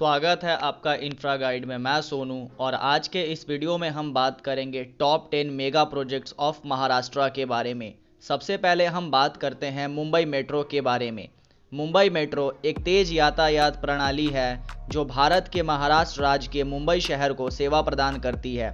स्वागत है आपका इंफ्रा गाइड में। मैं सोनू और आज के इस वीडियो में हम बात करेंगे top 10 mega projects of Maharashtra के बारे में। सबसे पहले हम बात करते हैं मुंबई मेट्रो के बारे में। मुंबई मेट्रो एक तेज यातायात प्रणाली है जो भारत के महाराष्ट्र राज्य के मुंबई शहर को सेवा प्रदान करती है।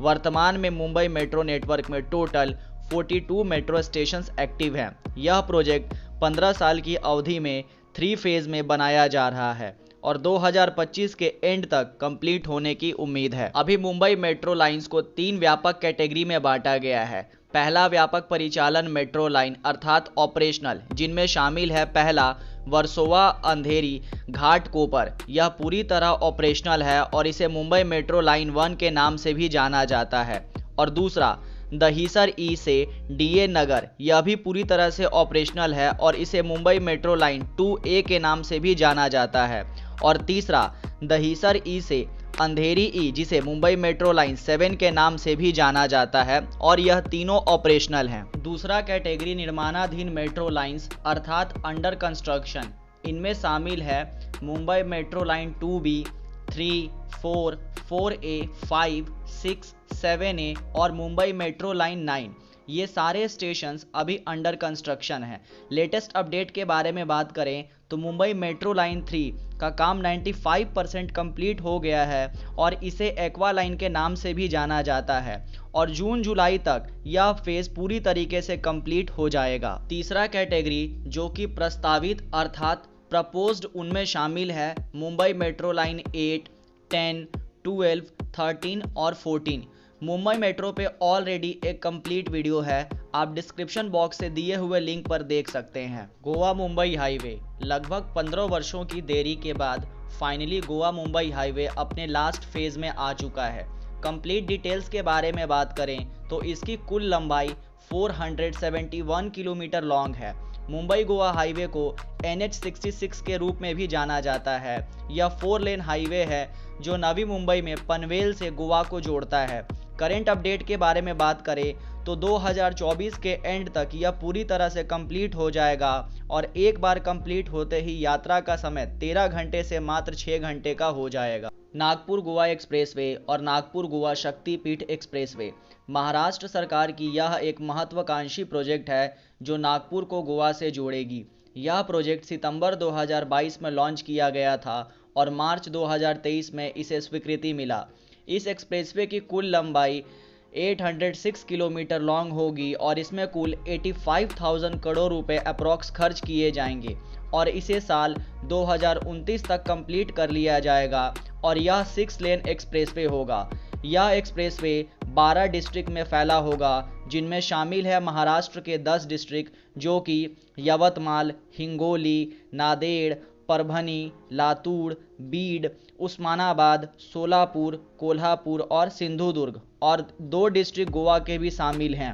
वर्तमान में मुंबई मेट्रो नेटवर्क में टोटल 42 मेट्रो स्टेशंस एक्टिव हैं। यह प्रोजेक्ट 15 साल की अवधि में 3 फेज में बनाया जा रहा है और 2025 के एंड तक कंप्लीट होने की उम्मीद है। अभी मुंबई मेट्रो लाइंस को 3 व्यापक कैटेगरी में बांटा गया है। पहला व्यापक परिचालन मेट्रो लाइन अर्थात ऑपरेशनल, जिनमें शामिल है पहला वर्सोवा अंधेरी घाटकोपर। यह पूरी तरह ऑपरेशनल है और इसे मुंबई मेट्रो लाइन 1 के नाम से भी जाना जाता है। और दूसरा दहीसर ई से डीए नगर, यह भी पूरी तरह से ऑपरेशनल है और इसे मुंबई मेट्रो लाइन 2A के नाम से भी जाना जाता है। और तीसरा दहीसर ई से अंधेरी ई, जिसे मुंबई मेट्रो लाइन 7 के नाम से भी जाना जाता है और यह तीनों ऑपरेशनल हैं। दूसरा कैटेगरी निर्माणाधीन मेट्रो लाइंस अर्थात अंडर कंस्ट्रक्शन। इनमें शामिल है Mumbai metro line 2B, 3, 4, 4A, 5, 6, 7A और मुंबई मेट्रो लाइन 9। ये सारे स्टेशंस अभी अंडर कंस्ट्रक्शन हैं। लेटेस्ट अपडेट के बारे में बात करें तो मुंबई मेट्रो लाइन 3 का काम 95% कंप्लीट हो गया है और इसे एक्वा लाइन के नाम से भी जाना जाता है और जून जुलाई तक यह फेज पूरी तरीके से कंप्लीट हो जाएगा। तीसरा कैटेगरी जो कि प्रस्तावित अर्थात प्रपोज्ड, उनमें शामिल है मुंबई मेट्रो लाइन 8, 10, 12, 13 और 14। मुंबई मेट्रो पे ऑलरेडी एक कंप्लीट वीडियो है, आप डिस्क्रिप्शन बॉक्स से दिए हुए लिंक पर देख सकते हैं। गोवा मुंबई हाईवे लगभग 15 वर्षों की देरी के बाद फाइनली गोवा मुंबई हाईवे अपने लास्ट फेज में आ चुका है। कंप्लीट डिटेल्स के बारे में बात करें तो इसकी कुल लंबाई 471 किलोमीटर लॉन्ग है। मुंबई गोवा हाईवे को NH66 के रूप में भी जाना जाता है। यह 4 लेन हाईवे है जो नवी मुंबई में पनवेल से गोवा को जोड़ता है। करंट अपडेट के बारे में बात करें तो 2024 के एंड तक यह पूरी तरह से कंप्लीट हो जाएगा और एक बार कंप्लीट होते ही यात्रा का समय 13 घंटे से मात्र 6 घंटे का हो जाएगा। नागपुर गोवा एक्सप्रेसवे और नागपुर गोवा शक्तिपीठ एक्सप्रेसवे महाराष्ट्र सरकार की यह एक महत्वाकांक्षी प्रोजेक्ट है जो नागपुर को गोवा से जोड़ेगी। यह प्रोजेक्ट सितंबर 2022 में लॉन्च किया गया था और मार्च 2023 में इसे स्वीकृति मिला। इस एक्सप्रेसवे की कुल लंबाई 806 किलोमीटर लॉन्ग होगी और इसमें कुल 85,000 करोड़ रुपए अप्रॉक्स खर्च किए जाएंगे और इसे साल 2029 तक कंप्लीट कर लिया जाएगा और यह 6 लेन एक्सप्रेसवे होगा। यह एक्सप्रेसवे 12 डिस्ट्रिक्ट में फैला होगा, जिनमें शामिल है महाराष्ट्र के 10 डिस्ट्रिक्ट जो कि यवतमाल, हिंगोली, नांदेड़, परभनी, लातूर, बीड, उस्मानाबाद, सोलापुर, कोल्हापुर और सिंधुदुर्ग और 2 डिस्ट्रिक्ट गोवा के भी शामिल हैं।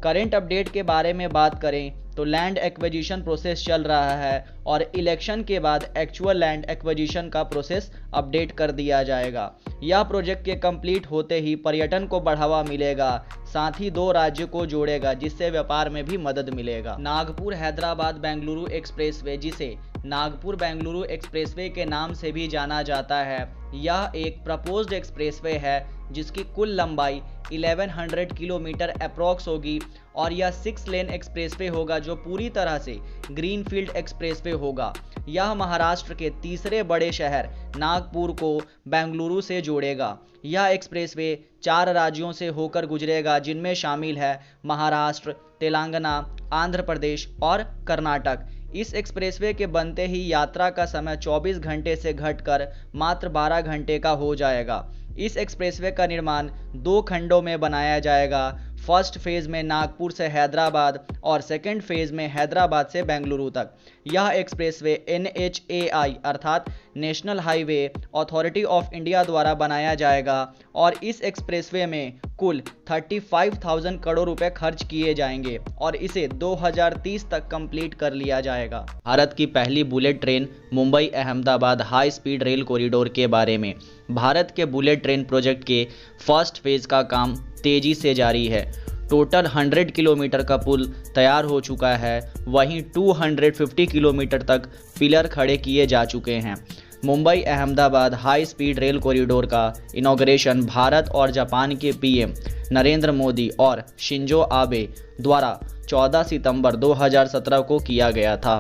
करंट अपडेट के बारे में बात करें तो लैंड एक्विजिशन प्रोसेस चल रहा है और इलेक्शन के बाद एक्चुअल लैंड एक्विजिशन का प्रोसेस अपडेट कर दिया जाएगा। यह प्रोजेक्ट के कंप्लीट होते ही पर्यटन को बढ़ावा मिलेगा, साथ ही 2 राज्यों को जोड़ेगा जिससे व्यापार में भी मदद मिलेगा। नागपुर हैदराबाद बेंगलुरु एक्सप्रेसवे, जिसे नागपुर बेंगलुरु एक्सप्रेसवे के नाम से भी जाना जाता है, यह एक प्रपोज्ड एक्सप्रेसवे है जिसकी कुल लंबाई 1100 किलोमीटर अप्रॉक्स होगी और यह 6 लेन एक्सप्रेसवे होगा जो पूरी तरह से ग्रीनफील्ड एक्सप्रेसवे होगा। यह महाराष्ट्र के तीसरे बड़े शहर नागपुर को बेंगलुरु से जोड़ेगा। यह एक्सप्रेसवे 4 राज्यों से होकर गुजरेगा जिनमें शामिल है महाराष्ट्र, तेलंगाना, आंध्र प्रदेश और कर्नाटक। इस एक्सप्रेसवे के बनते ही यात्रा का समय 24 घंटे से घटकर मात्र 12 घंटे का हो जाएगा। इस एक्सप्रेसवे का निर्माण 2 खंडों में बनाया जाएगा। फर्स्ट फेज में नागपुर से हैदराबाद और सेकंड फेज में हैदराबाद से बेंगलुरु तक। यह एक्सप्रेसवे NHAI अर्थात national highway authority of India द्वारा बनाया जाएगा और इस एक्सप्रेसवे में कुल 35,000 करोड़ रुपए खर्च किए जाएंगे और इसे 2030 तक कंप्लीट कर लिया जाएगा। भारत की पहली bullet train Mumbai Ahmedabad high speed rail corridor के बारे में। भारत के बुलेट ट्रेन प्रोजेक्ट के फर्स्ट फेज का काम तेजी से जारी है। टोटल 100 किलोमीटर का पुल तैयार हो चुका है, वहीं 250 किलोमीटर तक पिलर खड़े किए जा चुके हैं। Mumbai Ahmedabad high speed rail corridor का इनॉग्रेशन भारत और जापान के पीएम नरेंद्र मोदी और शिंजो आबे द्वारा 14 सितंबर 2017 को किया गया था।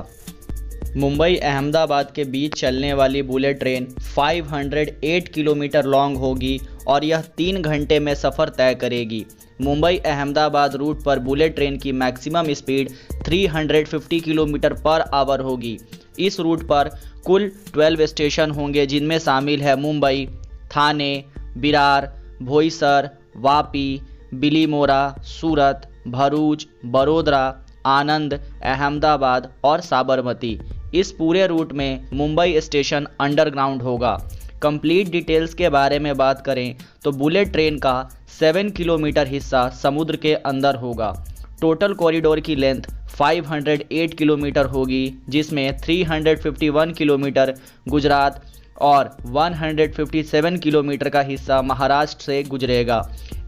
मुंबई अहमदाबाद के बीच चलने वाली बुलेट ट्रेन 508 किलोमीटर लॉन्ग होगी और यह 3 घंटे में सफ़र तय करेगी। मुंबई अहमदाबाद रूट पर बुलेट ट्रेन की maximum speed 350 kilometre per hour होगी। इस रूट पर कुल 12 स्टेशन होंगे, जिनमें शामिल है मुंबई, थाने, विरार, बोईसर, वापी, बिलीमोरा, सूरत, भरूच, बड़ोदरा, आनंद, अहमदाबाद और साबरमती। इस पूरे रूट में मुंबई स्टेशन अंडरग्राउंड होगा। कंप्लीट डिटेल्स के बारे में बात करें तो बुलेट ट्रेन का 7 किलोमीटर हिस्सा समुद्र के अंदर होगा। टोटल कॉरिडोर की लेंथ 508 किलोमीटर होगी, जिसमें 351 किलोमीटर गुजरात और 157 किलोमीटर का हिस्सा महाराष्ट्र से गुजरेगा।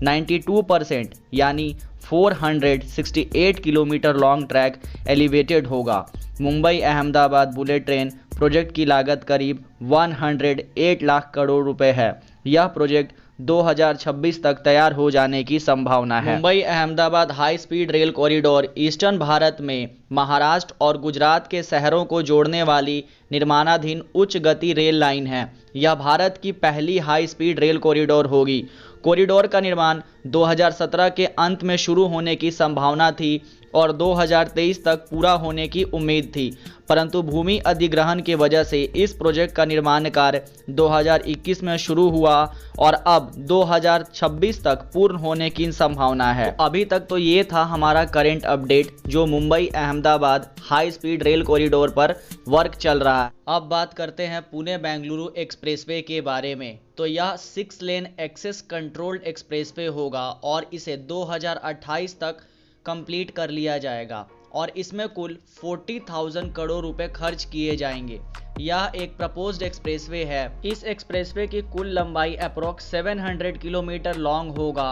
92% यानी 468 किलोमीटर लॉन्ग ट्रैक एलिवेटेड होगा। Mumbai Ahmedabad bullet train project की लागत करीब 108 लाख करोड़ रुपए है। यह प्रोजेक्ट 2026 तक तैयार हो जाने की संभावना है। Mumbai Ahmedabad high speed rail corridor eastern Bharat में महाराष्ट्र और गुजरात के शहरों को जोड़ने वाली निर्माणाधीन उच्च गति रेल लाइन है। यह भारत की पहली हाई स्पीड रेल कॉरिडोर होगी। कॉरिडोर का निर्माण 2017 के अंत में शुरू होने की संभावना थी और 2023 तक पूरा होने की उम्मीद थी, परंतु भूमि अधिग्रहण की वजह से इस प्रोजेक्ट का निर्माण कार्य 2021 में शुरू हुआ और अब 2026 तक पूर्ण होने की संभावना है। तो अभी तक तो ये था हमारा करंट अपडेट जो Mumbai Ahmedabad high speed rail corridor पर वर्क चल रहा है। अब बात करते हैं पुणे बेंगलुरु एक्सप्रेसवे के बारे में। तो यह 6 लेन एक्सेस कंट्रोल्ड एक्सप्रेसवे होगा और इसे 2028 तक कंप्लीट कर लिया जाएगा और इसमें कुल 40,000 करोड़ रुपए खर्च किए जाएंगे। यह एक प्रपोज्ड एक्सप्रेसवे है। इस एक्सप्रेसवे की कुल लंबाई अप्रॉक्स 700 किलोमीटर लॉन्ग होगा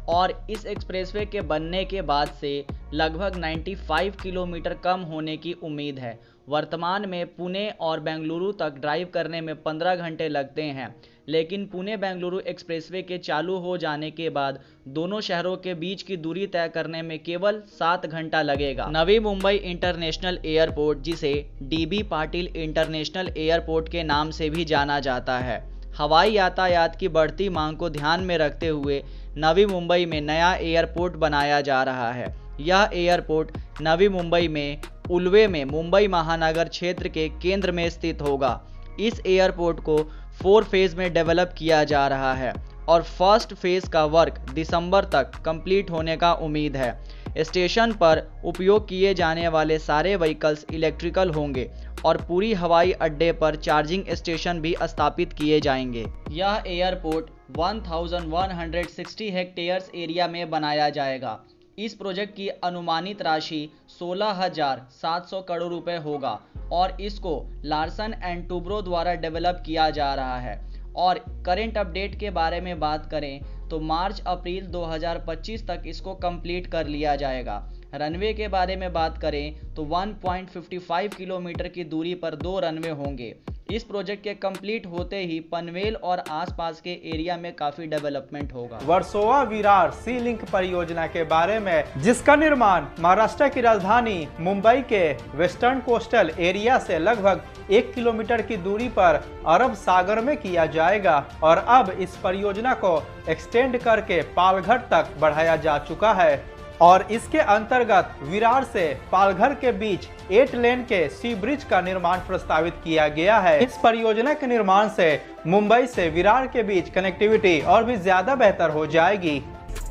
और इस एक्सप्रेसवे के बनने के बाद से लगभग 95 किलोमीटर कम होने की उम्मीद है। वर्तमान में पुणे और बेंगलुरु तक ड्राइव करने में 15 घंटे लगते हैं, लेकिन पुणे बेंगलुरु एक्सप्रेसवे के चालू हो जाने के बाद दोनों शहरों के बीच की दूरी तय करने में केवल 7 घंटा लगेगा। नवी मुंबई इंटरनेशनल एयरपोर्ट, जिसे डीबी पाटिल इंटरनेशनल एयरपोर्ट के नाम से भी जाना जाता है, हवाई यातायात की बढ़ती मांग को ध्यान में रखते हुए नवी मुंबई में नया एयरपोर्ट बनाया जा रहा है। यह एयरपोर्ट नवी मुंबई में उल्वे में मुंबई महानगर क्षेत्र के केंद्र में स्थित होगा। इस एयरपोर्ट को 4 फेज में डेवलप किया जा रहा है और फर्स्ट फेज का वर्क दिसंबर तक कंप्लीट होने का उम्मीद है। स्टेशन पर उपयोग किए जाने वाले सारे व्हीकल्स इलेक्ट्रिकल होंगे और पूरी हवाई अड्डे पर चार्जिंग स्टेशन भी स्थापित किए जाएंगे। यह एयरपोर्ट 1160 हेक्टेयर्स एरिया में बनाया जाएगा। इस प्रोजेक्ट की अनुमानित राशि 16,700 करोड़ रुपए होगा और इसको लार्सन एंड टुब्रो द्वारा डेवलप किया जा रहा है। और करंट अपडेट के बारे में बात करें तो मार्च अप्रैल 2025 तक इसको कंप्लीट कर लिया जाएगा। रनवे के बारे में बात करें तो 1.55 किलोमीटर की दूरी पर 2 रनवे होंगे। इस प्रोजेक्ट के कंप्लीट होते ही पनवेल और आसपास के एरिया में काफी डेवलपमेंट होगा। वर्सोवा विरार सी लिंक परियोजना के बारे में, जिसका निर्माण महाराष्ट्र की राजधानी मुंबई के वेस्टर्न कोस्टल एरिया से लगभग 1 किलोमीटर की दूरी पर अरब सागर में किया जाएगा और अब इस परियोजना को एक्सटेंड करके पालघर तक बढ़ाया जा चुका है और इसके अंतर्गत विरार से पालघर के बीच 8 लेन के सी ब्रिज का निर्माण प्रस्तावित किया गया है। इस परियोजना के निर्माण से मुंबई से विरार के बीच कनेक्टिविटी और भी ज्यादा बेहतर हो जाएगी,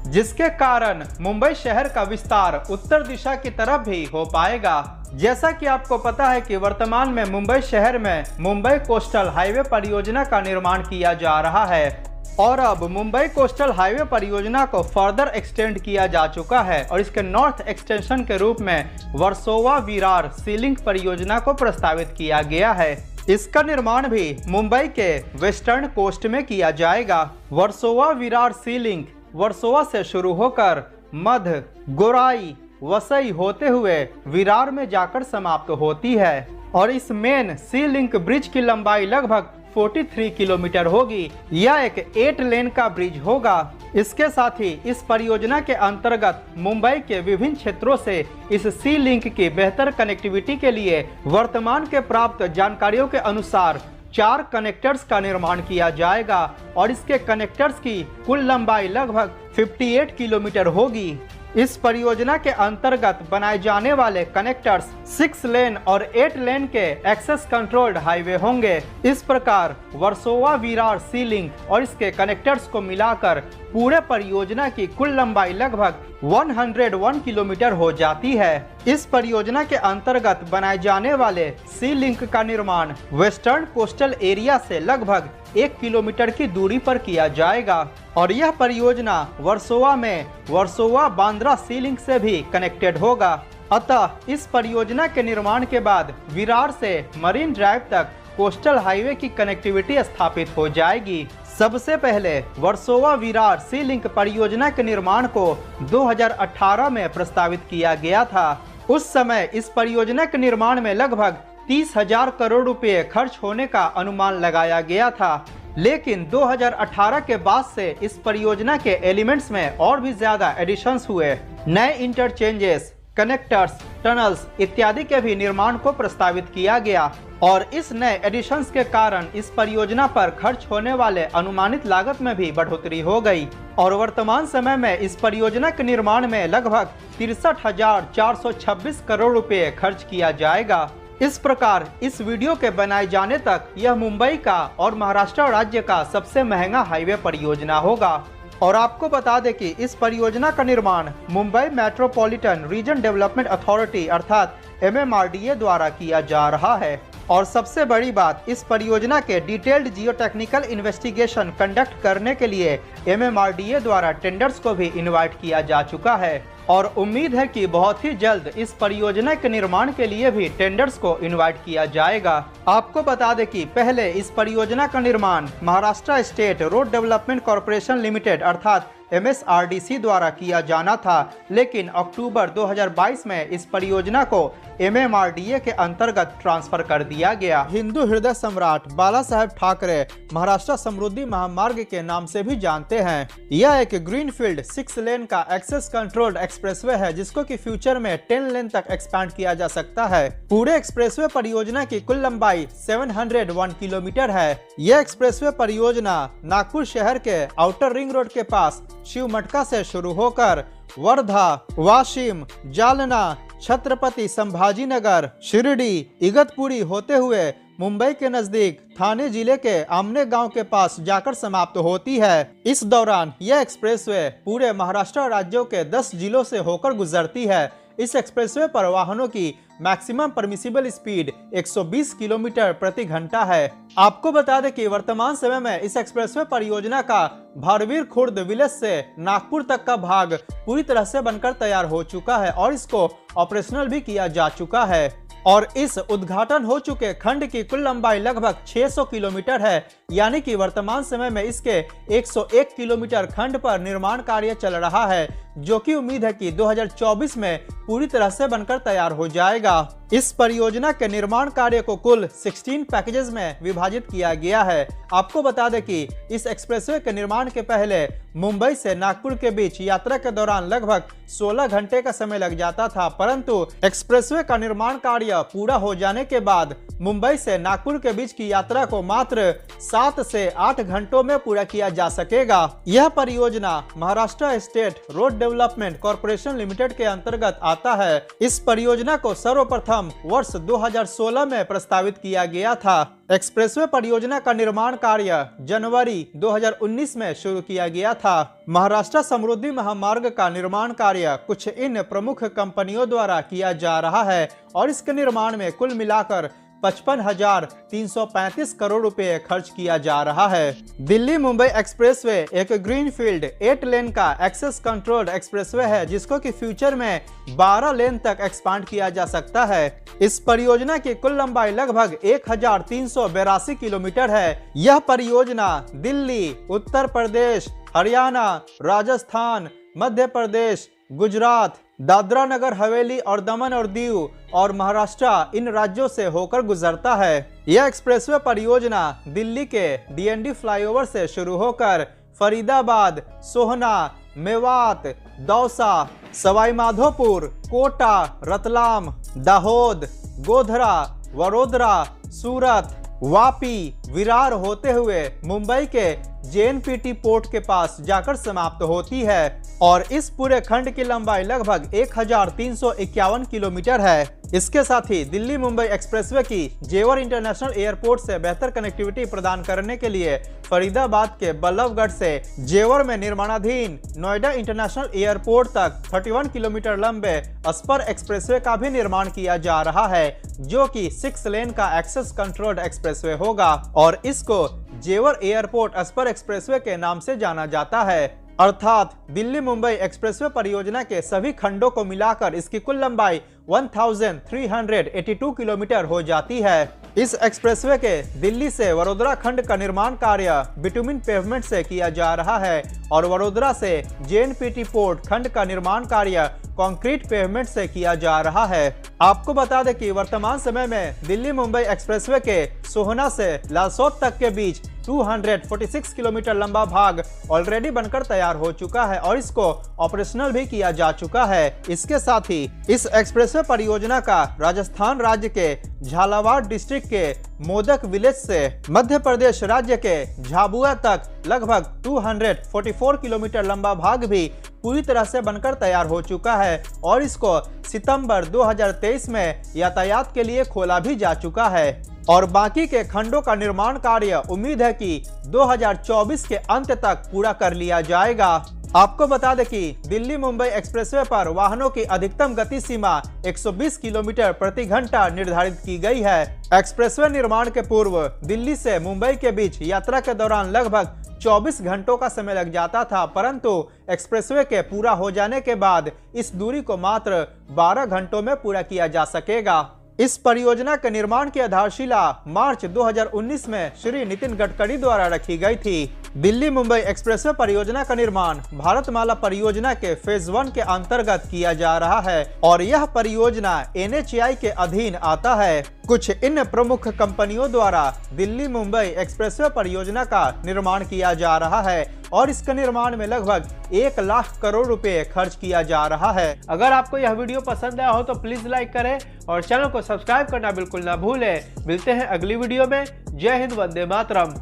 जिसके कारण मुंबई शहर का विस्तार उत्तर दिशा की तरफ भी हो पाएगा। जैसा कि आपको पता है कि वर्तमान में मुंबई शहर में मुंबई कोस्टल हाईवे परियोजना का निर्माण किया जा रहा है और अब मुंबई कोस्टल हाईवे परियोजना को फर्दर एक्सटेंड किया जा चुका है और इसके नॉर्थ एक्सटेंशन के रूप में वर्सोवा विरार सी लिंक परियोजना को प्रस्तावित किया गया है। इसका निर्माण भी मुंबई के वेस्टर्न कोस्ट में किया जाएगा। वर्सोवा विरार सी लिंक वर्सोवा से शुरू होकर मध्य गोराई वसई होते हुए विरार में जाकर समाप्त होती है और इस मेन सी लिंक ब्रिज की लंबाई लगभग 43 किलोमीटर होगी। यह एक 8 लेन का ब्रिज होगा। इसके साथ ही इस परियोजना के अंतर्गत मुंबई के विभिन्न क्षेत्रों से इस सी लिंक की बेहतर कनेक्टिविटी के लिए वर्तमान के प्राप्त जानकारियों के अनुसार 4 कनेक्टर्स का निर्माण किया जाएगा और इसके कनेक्टर्स की कुल लंबाई लगभग 58 किलोमीटर होगी। इस परियोजना के अंतर्गत बनाए जाने वाले कनेक्टर्स 6 लेन और 8 लेन के एक्सेस कंट्रोल्ड हाईवे होंगे। इस प्रकार वर्सोवा विरार सी लिंक और इसके कनेक्टर्स को मिलाकर पूरे परियोजना की कुल लंबाई लगभग 101 किलोमीटर हो जाती है। इस परियोजना के अंतर्गत बनाए जाने वाले सी लिंक का निर्माण वेस्टर्न कोस्टल एरिया से लगभग 1 किलोमीटर की दूरी पर किया जाएगा और यह परियोजना वर्सोवा में वर्सोवा बांद्रा सी लिंक से भी कनेक्टेड होगा। अतः इस परियोजना के निर्माण के बाद विरार से मरीन ड्राइव तक कोस्टल हाईवे की कनेक्टिविटी स्थापित हो जाएगी। सबसे पहले वर्सोवा विरार सी लिंक परियोजना के निर्माण को 2018 में प्रस्तावित किया गया था। उस समय इस परियोजना के निर्माण में लगभग 30,000 करोड़ रुपए खर्च होने का अनुमान लगाया गया था, लेकिन 2018 के बाद से इस परियोजना के एलिमेंट्स में और भी ज्यादा एडिशंस हुए। नए इंटरचेंजेस, कनेक्टर्स, टनल्स इत्यादि के भी निर्माण को प्रस्तावित किया गया और इस नए एडिशंस के कारण इस परियोजना पर खर्च होने वाले अनुमानित लागत में भी बढ़ोतरी हो गई और वर्तमान समय में इस परियोजना के निर्माण में लगभग 63,426 करोड़ रुपए खर्च किया जाएगा। इस प्रकार इस वीडियो के बनाए जाने तक यह मुंबई का और महाराष्ट्र राज्य का सबसे महंगा हाईवे परियोजना होगा। और आपको बता दें कि इस परियोजना का निर्माण Mumbai metropolitan region development authority अर्थात MMRDA द्वारा किया जा रहा है। और सबसे बड़ी बात, इस परियोजना के डिटेल्ड जियो टेक्निकल इन्वेस्टिगेशन कंडक्ट करने के लिए MMRDA द्वारा टेंडर्स को भी इनवाइट किया जा चुका है और उम्मीद है कि बहुत ही जल्द इस परियोजना के निर्माण के लिए भी टेंडर्स को इनवाइट किया जाएगा। आपको बता दें कि पहले इस परियोजना का निर्माण Maharashtra state road development corporation limited अर्थात MSRDC द्वारा किया जाना था, लेकिन अक्टूबर 2022 में इस परियोजना को MMRDA के अंतर्गत ट्रांसफर कर दिया गया। हिंदू हृदय सम्राट बाला साहेब ठाकरे महाराष्ट्र समृद्धि महामार्ग के नाम से भी जानते हैं। यह एक ग्रीनफील्ड 6 लेन का एक्सेस कंट्रोल्ड एक्सप्रेसवे है जिसको कि फ्यूचर में 10 लेन तक एक्सपैंड किया जा सकता है। पूरे एक्सप्रेसवे परियोजना की कुल लंबाई 701 किलोमीटर है। यह एक्सप्रेसवे परियोजना नागपुर शहर के आउटर रिंग रोड के पास शिव मटका से शुरू होकर वर्धा, वाशिम, जालना, छत्रपति संभाजीनगर, शिरडी, इगतपुरी होते हुए मुंबई के नजदीक थाने जिले के आमने गांव के पास जाकर समाप्त होती है। इस दौरान यह एक्सप्रेसवे पूरे महाराष्ट्र राज्यों के 10 जिलों से होकर गुजरती है। इस एक्सप्रेसवे पर वाहनों की मैक्सिमम परमिसिबल स्पीड 120 किलोमीटर प्रति घंटा है। आपको बता दें कि वर्तमान समय में इस एक्सप्रेसवे परियोजना का भारवीर खुर्द विलेज से नागपुर तक का भाग पूरी तरह से बनकर तैयार हो चुका है और इसको ऑपरेशनल भी किया जा चुका है और इस उद्घाटन हो चुके खंड की कुल लंबाई लगभग 600 किलोमीटर है, यानी कि वर्तमान समय में इसके 101 किलोमीटर खंड पर निर्माण कार्य चल रहा है, जो कि उम्मीद है कि 2024 में पूरी तरह से बनकर तैयार हो जाएगा। इस परियोजना के निर्माण कार्य को कुल 16 पैकेजेस में विभाजित किया गया है। आपको बता दें कि इस एक्सप्रेसवे के निर्माण के पहले मुंबई से नागपुर के बीच यात्रा के दौरान लगभग 16 घंटे का समय लग जाता था, परंतु एक्सप्रेसवे का निर्माण कार्य पूरा हो जाने के बाद मुंबई से नागपुर के बीच की यात्रा को मात्र 7 से 8 घंटों में पूरा किया जा सकेगा। यह परियोजना Maharashtra state road development corporation limited के अंतर्गत आता है। इस परियोजना को सर्वप्रथम वर्ष 2016 में प्रस्तावित किया गया था। एक्सप्रेसवे परियोजना का निर्माण कार्य जनवरी 2019 में शुरू किया गया था। महाराष्ट्र समृद्धि महामार्ग का निर्माण कार्य कुछ इन प्रमुख कंपनियों द्वारा किया जा रहा है और इसके निर्माण में कुल मिलाकर 55,335 करोड़ रुपए खर्च किया जा रहा है। दिल्ली मुंबई एक्सप्रेसवे एक ग्रीनफील्ड 8 लेन का एक्सेस कंट्रोल्ड एक्सप्रेसवे है जिसको कि फ्यूचर में 12 लेन तक एक्सपांड किया जा सकता है। इस परियोजना की कुल लंबाई लगभग 1382 किलोमीटर है। यह परियोजना दिल्ली, उत्तर प्रदेश, हरियाणा, राजस्थान, मध्य प्रदेश, गुजरात, दादरा नगर हवेली और दमन और दीव और महाराष्ट्र इन राज्यों से होकर गुजरता है। यह एक्सप्रेसवे परियोजना दिल्ली के डीएनडी फ्लाईओवर से शुरू होकर फरीदाबाद, सोहना, मेवात, दौसा, सवाई माधोपुर, कोटा, रतलाम, दाहोद, गोधरा, वडोदरा, सूरत, वापी, विरार होते हुए मुंबई के जेएनपीटी पोर्ट के पास जाकर समाप्त होती है और इस पूरे खंड की लंबाई लगभग 1351 किलोमीटर है। इसके साथ ही दिल्ली मुंबई एक्सप्रेसवे की जेवर इंटरनेशनल एयरपोर्ट से बेहतर कनेक्टिविटी प्रदान करने के लिए फरीदाबाद के बल्लभगढ़ से जेवर में निर्माणाधीन नोएडा इंटरनेशनल एयरपोर्ट तक 31 किलोमीटर लंबे स्पर एक्सप्रेसवे का भी निर्माण किया जा रहा है, जो कि 6 लेन का एक्सेस कंट्रोल्ड एक्सप्रेसवे होगा और इसको जेवर एयरपोर्ट स्पर एक्सप्रेसवे के नाम से जाना जाता है। अर्थात दिल्ली मुंबई एक्सप्रेसवे परियोजना के सभी खंडों को मिलाकर इसकी कुल लंबाई 1382 किलोमीटर हो जाती है। इस एक्सप्रेसवे के दिल्ली से वडोदरा खंड का निर्माण कार्य बिटुमिन पेवमेंट से किया जा रहा है और वडोदरा से जेएनपीटी पोर्ट खंड का निर्माण कार्य कंक्रीट पेवमेंट से किया जा रहा है। आपको बता दें कि वर्तमान समय में दिल्ली मुंबई एक्सप्रेसवे के सोहना से लालसौट तक के बीच 246 किलोमीटर लंबा भाग ऑलरेडी बनकर तैयार हो चुका है और इसको ऑपरेशनल भी किया जा चुका है। इसके साथ ही इस एक्सप्रेसवे परियोजना का राजस्थान राज्य के झालावाड़ डिस्ट्रिक्ट के मोदक विलेज से मध्य प्रदेश राज्य के झाबुआ तक लगभग 244 किलोमीटर लंबा भाग भी पूरी तरह से बनकर तैयार हो चुका है और इसको सितंबर 2023 में यातायात के लिए खोला भी जा चुका है और बाकी के खंडों का निर्माण कार्य उम्मीद है कि 2024 के अंत तक पूरा कर लिया जाएगा। आपको बता दें कि दिल्ली मुंबई एक्सप्रेसवे पर वाहनों की अधिकतम गति सीमा 120 किलोमीटर प्रति घंटा निर्धारित की गई है। एक्सप्रेसवे निर्माण के पूर्व दिल्ली से मुंबई के बीच यात्रा के दौरान लगभग 24 घंटों का समय लग जाता था, परंतु एक्सप्रेसवे के पूरा हो जाने के बाद इस दूरी को मात्र 12 घंटों में पूरा किया जा सकेगा। इस परियोजना के निर्माण की आधारशिला मार्च 2019 में श्री नितिन गडकरी द्वारा रखी गई थी। दिल्ली मुंबई एक्सप्रेसवे परियोजना का निर्माण भारतमाला परियोजना के फेज 1 के अंतर्गत किया जा रहा है और यह परियोजना NHAI के अधीन आता है। कुछ इन प्रमुख कंपनियों द्वारा दिल्ली मुंबई एक्सप्रेसवे परियोजना का निर्माण किया जा रहा है और इसके निर्माण में लगभग 1 लाख करोड़ रुपए खर्च किया जा रहा है। अगर आपको यह वीडियो पसंद आया हो तो प्लीज लाइक करें और चैनल को सब्सक्राइब करना बिल्कुल ना भूलें। मिलते हैं अगली वीडियो में। जय हिंद, वंदे मातरम।